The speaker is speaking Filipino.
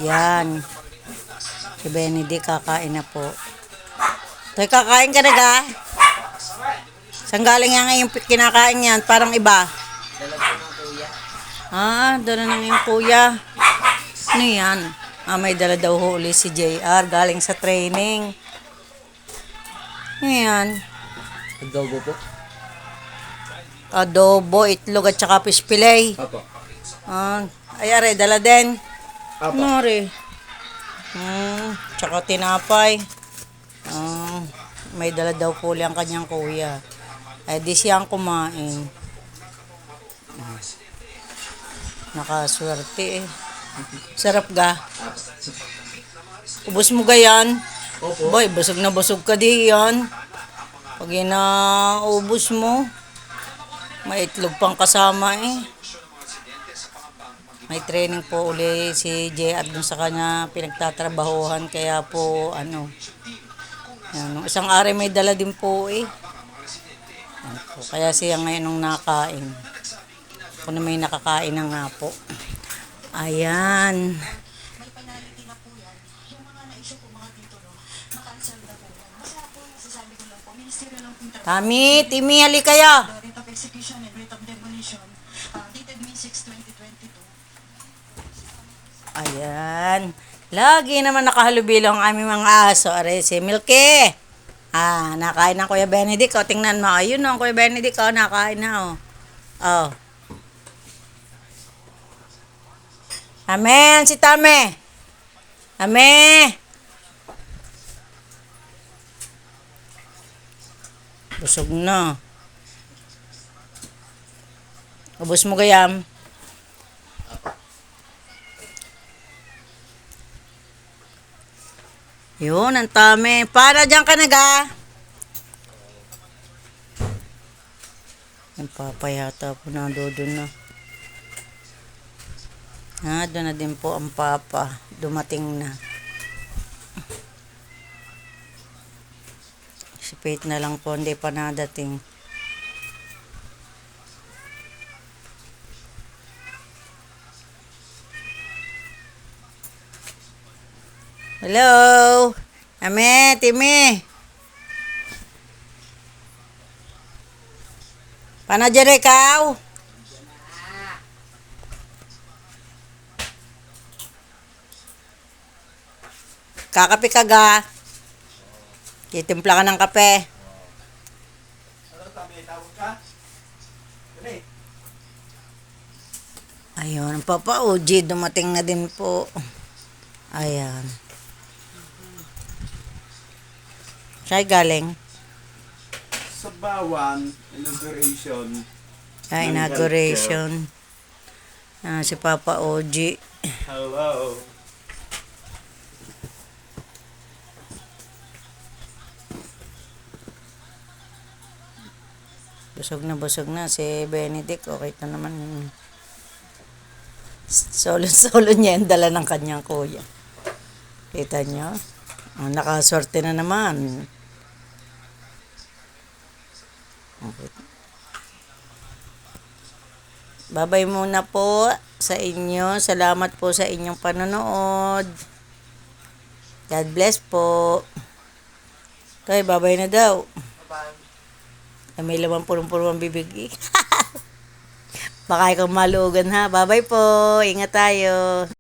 Yan. Si Benedict kakain na po. Toy, kakain ka na ga? Saan galing yan yung kinakain yan? Parang iba. Dala na yung kuya. Ano yan? May dala daw huli si JR. Galing sa training. Ano yan? Adobo po. Adobo, itlog at saka fish fillet. Apo. Are, dala din. Apo. Mari. Tsaka tinapay. May dala daw po ang kanyang kuya. Ay, di siyang kumain. Nakaswerte eh. Sarap ga. Ubus mo ga yan? Opo. Boy, busog na busog ka di yan. Pag inaubos mo, may itlog pang kasama eh. May training po uli si JR dun sa kanya pinagtatrabahuhan. Kaya po, yan, isang ari may dala din po eh. Kaya siya ngayon nung nakain. Kung may nakakain na nga po. Ayan. Tami, Timi, hali kayo. Ayan. Lagi naman nakahalubilo ang aming mga aso. Are, si Milky. Nakain ng Kuya Benedict. O, tingnan mo. Ayun ang Kuya Benedict. O, nakain na. O. Amen, si Tame. Ame. Busog na. Ubus mo gayam. Yun, ang Tame. Para dyan ka naga. Ang papayata po na doon na. Doon na din po ang papa. Dumating na. Si Pete na lang po, hindi pa nadating. Hello? Ame, Timi. Paano dyan ikaw? Kakape ka ga? Titimpla ka ng kape. Ayun, ang Papa Uji, dumating na din po. Ayan. Sa'y galing? Sa Bawan, inauguration. Inauguration. Si Papa Uji. Hello. Busog na si Benedict. Okay na naman. Solo niya yung dala ng kanyang kuya. Kita niyo? Nakaswerte na naman. Okay. Babay muna po sa inyo. Salamat po sa inyong panonood. God bless po. Tay, babay na daw. Bye. May laman pulong-pulong ang bibig. Baka ikaw malugan ha. Bye-bye po. Ingat tayo.